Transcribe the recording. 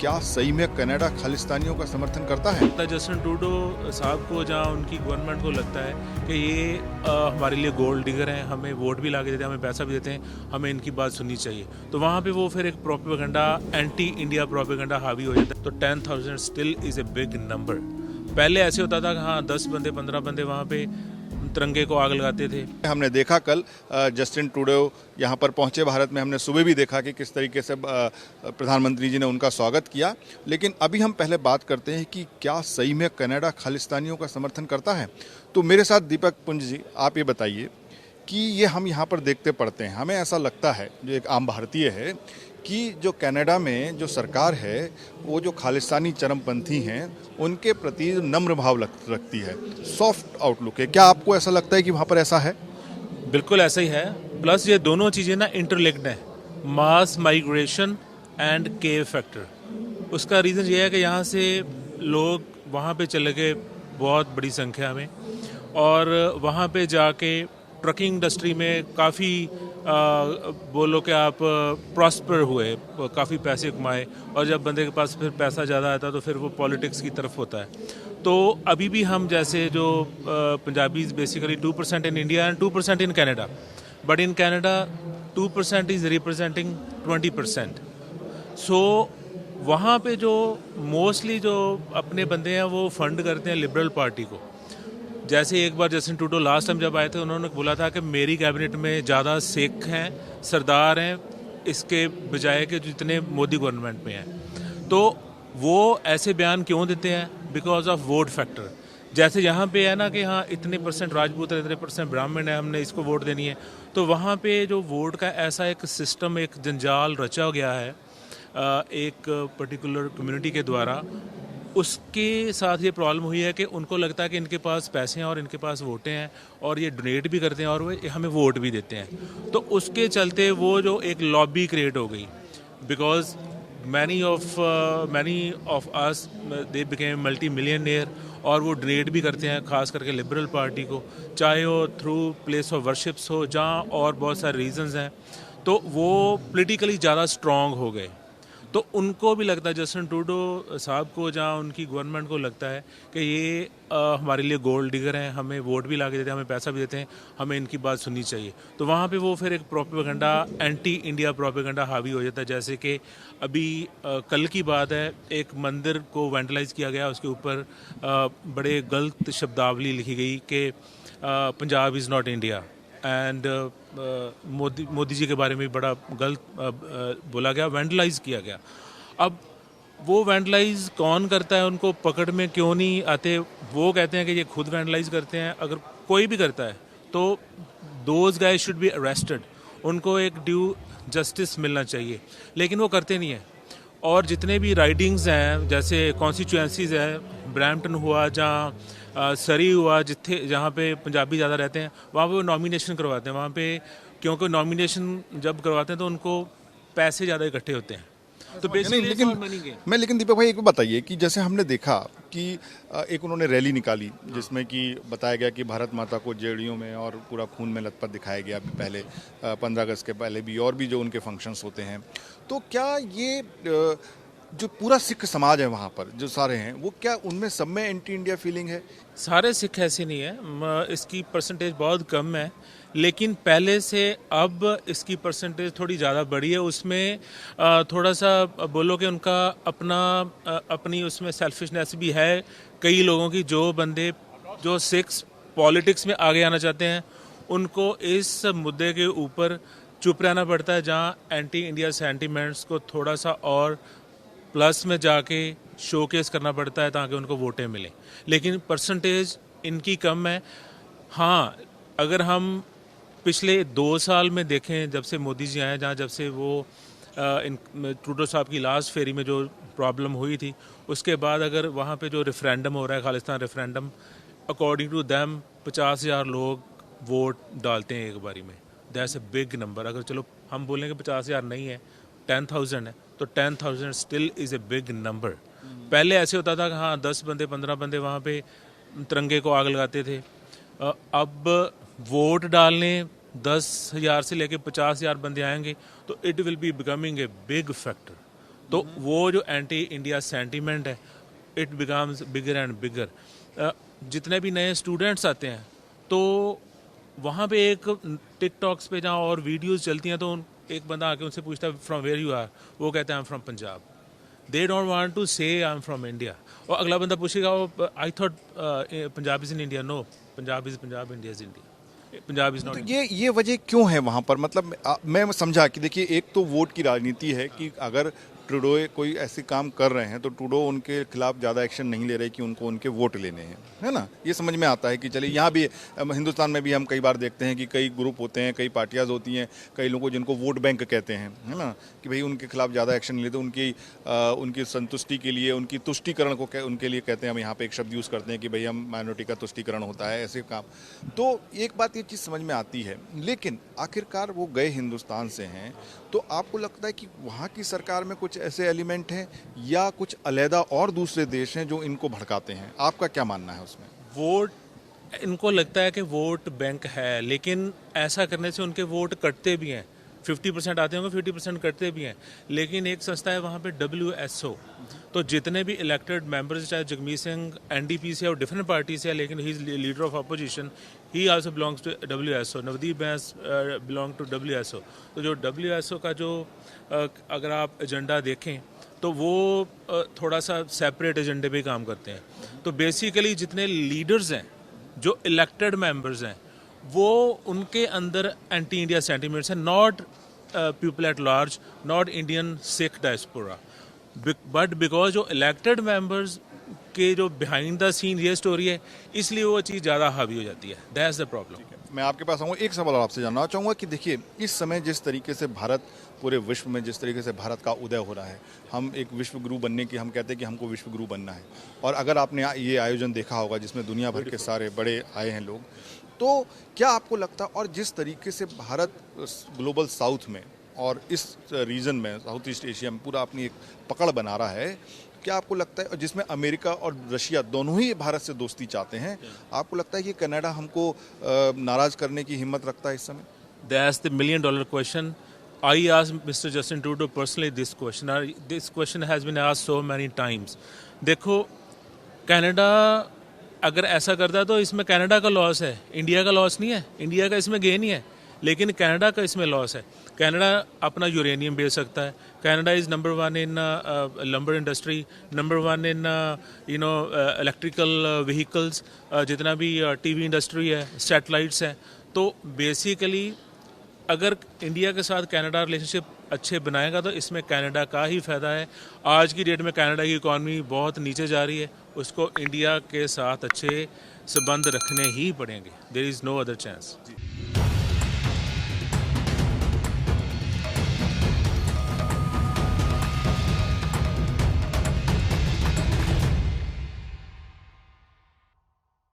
क्या सही में कनाडा खालिस्तानियों का समर्थन करता है? जस्टिन ट्रूडो साहब को, जहाँ उनकी गवर्नमेंट को लगता है कि ये हमारे लिए गोल्ड डिगर हैं, हमें वोट भी ला के देते हैं, हमें पैसा भी देते हैं, हमें इनकी बात सुननी चाहिए, तो वहाँ पे वो फिर एक प्रोपेगेंडा, एंटी इंडिया प्रोपेगेंडा हावी हो जाता है। तो 10,000 still is a big number. पहले ऐसे होता था कि हाँ 10 बंदे 15 बंदे वहाँ पे तिरंगे को आग लगाते थे। हमने देखा कल जस्टिन ट्रूडो यहाँ पर पहुँचे भारत में, हमने सुबह भी देखा कि किस तरीके से प्रधानमंत्री जी ने उनका स्वागत किया। लेकिन अभी हम पहले बात करते हैं कि क्या सही में कनाडा खालिस्तानियों का समर्थन करता है। तो मेरे साथ दीपक पुंज जी, आप ये बताइए कि ये हम यहाँ पर देखते पढ़ते हैं, हमें ऐसा लगता है जो एक आम भारतीय है कि जो कनाडा में जो सरकार है वो जो खालिस्तानी चरमपंथी हैं उनके प्रति नम्र भाव रखती है, सॉफ्ट आउटलुक है। क्या आपको ऐसा लगता है कि वहाँ पर ऐसा है? बिल्कुल ऐसा ही है। प्लस ये दोनों चीज़ें ना इंटरलिंक्ड हैं, मास माइग्रेशन एंड केव फैक्टर। उसका रीज़न ये है कि यहाँ से लोग वहाँ पे चले गए बहुत बड़ी संख्या में, और वहाँ पे जाके ट्रकिंग इंडस्ट्री में काफ़ी बोलो कि आप प्रॉस्पर हुए, काफ़ी पैसे कमाए, और जब बंदे के पास फिर पैसा ज़्यादा आता है तो फिर वो पॉलिटिक्स की तरफ होता है। तो अभी भी हम जैसे जो Punjabis basically 2% in India and 2% in Canada, but in Canada 2% is representing 20%। सो वहाँ पे जो मोस्टली जो अपने बंदे हैं वो फंड करते हैं लिबरल पार्टी को। जैसे एक बार जस्टिन ट्रूडो लास्ट टाइम जब आए थे, उन्होंने बोला था कि मेरी कैबिनेट में ज़्यादा सिख हैं, सरदार हैं, इसके बजाय के जितने मोदी गवर्नमेंट में हैं। तो वो ऐसे बयान क्यों देते हैं? Because of vote factor. जैसे यहाँ पे है ना कि हाँ इतने % राजपूत है, इतने % ब्राह्मण है, हमने इसको वोट देनी है, तो वहाँ पे जो वोट का ऐसा एक सिस्टम, एक जंजाल रचा गया है एक पर्टिकुलर कम्युनिटी के द्वारा। उसके साथ ये प्रॉब्लम हुई है कि उनको लगता है कि इनके पास पैसे हैं और इनके पास वोटें हैं, और ये डोनेट भी करते हैं और वो हमें वोट भी देते हैं। तो उसके चलते वो जो एक लॉबी क्रिएट हो गई, because many of us they became multi millionaire, और वो डोनेट भी करते हैं खास करके लिबरल पार्टी को, चाहे वो थ्रू प्लेस ऑफ वर्शिप्स हो, जहाँ और बहुत सारे रीजंस हैं। तो वो पॉलिटिकली ज़्यादा स्ट्रॉन्ग हो गए। तो उनको भी लगता है, जस्टिन ट्रूडो साहब को, जहाँ उनकी गवर्नमेंट को लगता है कि ये हमारे लिए गोल्ड डिगर हैं, हमें वोट भी ला के देते हैं, हमें पैसा भी देते हैं, हमें इनकी बात सुननी चाहिए, तो वहाँ पे वो फिर एक प्रोपेगेंडा, एंटी इंडिया प्रोपेगेंडा हावी हो जाता है। जैसे कि अभी कल की बात है, एक मंदिर को वेंडलाइज किया गया, उसके ऊपर बड़े गलत शब्दावली लिखी गई कि Punjab is not India, and Modi ji के बारे में बड़ा गलत बोला गया, वैंडलाइज किया गया। अब वो वैंडलाइज कौन करता है, उनको पकड़ में क्यों नहीं आते? वो कहते हैं कि ये खुद वैंडलाइज करते हैं। अगर कोई भी करता है तो those guys should be arrested, उनको एक ड्यू जस्टिस मिलना चाहिए, लेकिन वो करते नहीं है। और जितने भी राइडिंग्स हैं, जैसे कॉन्स्टिट्यूएंसीज हैं, ब्रैम्पटन हुआ, जहाँ सरी हुआ, जहाँ पे पंजाबी ज़्यादा रहते हैं, वहाँ पे वो नॉमिनेशन करवाते हैं। वहाँ पे क्योंकि नॉमिनेशन जब करवाते हैं तो उनको पैसे ज़्यादा इकट्ठे होते हैं, तो लेकिन दीपक भाई एक बात बताइए कि जैसे हमने देखा कि एक उन्होंने रैली निकाली जिसमें कि बताया गया कि भारत माता को जेड़ियों में और पूरा खून में लथपथ दिखाया गया। अभी पहले 15 अगस्त के पहले भी और भी जो उनके फंक्शंस होते हैं, तो क्या ये जो पूरा सिख समाज है वहाँ पर जो सारे हैं, वो क्या उनमें सब में एंटी इंडिया फीलिंग है? सारे सिख ऐसे नहीं है, इसकी परसेंटेज बहुत कम है, लेकिन पहले से अब इसकी परसेंटेज थोड़ी ज़्यादा बढ़ी है। उसमें थोड़ा सा बोलो कि उनका अपनी उसमें सेल्फिशनेस भी है कई लोगों की। जो सिख्स पॉलिटिक्स में आगे आना चाहते हैं, उनको इस मुद्दे के ऊपर चुप रहना पड़ता है, जहाँ एंटी इंडिया सेंटिमेंट्स को थोड़ा सा और प्लस में जाके शोकेस करना पड़ता है ताकि उनको वोटें मिलें। लेकिन परसेंटेज इनकी कम है। हाँ, अगर हम पिछले 2 साल में देखें, जब से मोदी जी आए, जब से वो ट्रूडो साहब की लास्ट फेरी में जो प्रॉब्लम हुई थी, उसके बाद अगर वहाँ पे जो रेफरेंडम हो रहा है, Khalistan referendum, according to them 50,000 लोग वोट डालते हैं एक बारी में। That's a big number. अगर चलो हम बोलें कि 50,000 नहीं है, 10,000 है, तो 10,000 still is a big number. पहले ऐसे होता था कि हाँ 10 बंदे 15 बंदे वहाँ पे तिरंगे को आग लगाते थे। अब वोट डालने 10,000 से लेके 50,000 बंदे आएंगे, तो it will be becoming a big factor. तो वो जो एंटी इंडिया सेंटीमेंट है it becomes bigger and bigger. जितने भी नए स्टूडेंट्स आते हैं तो वहाँ पे एक टिकटॉक्स पे जहाँ और वीडियोस चलती हैं तो एक बंदा आके उनसे पूछता है फ्रॉम वेयर यू आर, वो कहते हैं I am from Punjab. They don't want to say I am from India. और अगला बंदा पूछेगा I thought Punjab is in India. No, Punjab is Punjab, India is India, Punjab is तो नॉट। ये वजह क्यों है वहाँ पर? मतलब मैं समझा कि देखिए, एक तो वोट की राजनीति है कि अगर ट्रूडो कोई ऐसे काम कर रहे हैं तो ट्रूडो उनके खिलाफ ज़्यादा एक्शन नहीं ले रहे कि उनको उनके वोट लेने हैं, है ना। ये समझ में आता है कि चलिए, यहाँ भी हिंदुस्तान में भी हम कई बार देखते हैं कि कई ग्रुप होते हैं, कई पार्टियाँ होती हैं, कई लोगों जिनको वोट बैंक कहते हैं, है ना, कि भाई उनके खिलाफ ज़्यादा एक्शन नहीं लेते, उनकी संतुष्टि के लिए, उनकी तुष्टिकरण को उनके लिए कहते हैं। हम यहाँ पे एक शब्द यूज़ करते हैं कि भाई हम माइनॉरिटी का तुष्टिकरण होता है, ऐसे काम। तो एक बात ये चीज़ समझ में आती है, लेकिन आखिरकार वो गए हिंदुस्तान से हैं, तो आपको लगता है कि वहाँ की सरकार में कुछ ऐसे एलिमेंट हैं या कुछ अलहदा और दूसरे देश हैं जो इनको भड़काते हैं? आपका क्या मानना है उसमें? वोट, इनको लगता है कि वोट बैंक है, लेकिन ऐसा करने से उनके वोट कटते भी हैं। 50% आते होंगे, 50% कटते भी हैं। लेकिन एक संस्था है वहाँ पे WSO, तो जितने भी इलेक्टेड मेंबर्स, चाहे जगमीत सिंह NDP से और डिफरेंट पार्टी से है, लेकिन he is leader of opposition, he also belongs to WSO। Navdeep Bains belong to WSO। तो जो WSO का जो अगर आप एजेंडा देखें तो वो थोड़ा सा सेपरेट एजेंडे पे काम करते हैं। तो बेसिकली जितने लीडर्स हैं, जो इलेक्टेड मेंबर्स हैं, वो उनके अंदर एंटी इंडिया सेंटिमेंट्स हैं। Not people at large, not Indian Sikh diaspora, but because जो इलेक्टेड मेंबर्स के जो बिहाइंड द सीन ये स्टोरी है, इसलिए वो चीज़ ज़्यादा हावी हो जाती है। That's the problem. मैं आपके पास आऊँगा, एक सवाल और आपसे जानना चाहूँगा कि देखिए, इस समय जिस तरीके से भारत पूरे विश्व में, जिस तरीके से भारत का उदय हो रहा है, हम एक विश्व गुरु बनने की, हम कहते हैं कि हमको विश्व गुरु बनना है। और अगर आपने ये आयोजन देखा होगा जिसमें दुनिया भर के सारे बड़े आए हैं लोग, तो क्या आपको लगता है, और जिस तरीके से भारत ग्लोबल साउथ में और इस रीजन में, साउथ ईस्ट एशिया में पूरा अपनी एक पकड़ बना रहा है, क्या आपको लगता है, जिसमें अमेरिका और रशिया दोनों ही भारत से दोस्ती चाहते हैं, आपको लगता है कि कनाडा हमको नाराज करने की हिम्मत रखता है इस समय? That's the $1 million question. I asked Mr. Justin Trudeau personally this question. This question has been asked so many times. देखो, कनाडा अगर ऐसा करता है तो इसमें कनाडा का लॉस है, इंडिया का लॉस नहीं है। इंडिया का इसमें गेन ही है, लेकिन कनाडा का इसमें लॉस है। कनाडा अपना यूरेनियम बेच सकता है। Canada is number 1 in lumbar industry, number 1 in electrical vehicles, जितना भी TV इंडस्ट्री है, सैटेलाइट्स हैं। तो बेसिकली अगर इंडिया के साथ कनाडा रिलेशनशिप अच्छे बनाएगा तो इसमें कनाडा का ही फ़ायदा है। आज की डेट में कनाडा की इकॉनमी बहुत नीचे जा रही है, उसको इंडिया के साथ अच्छे संबंध रखने ही पड़ेंगे। There is no other chance.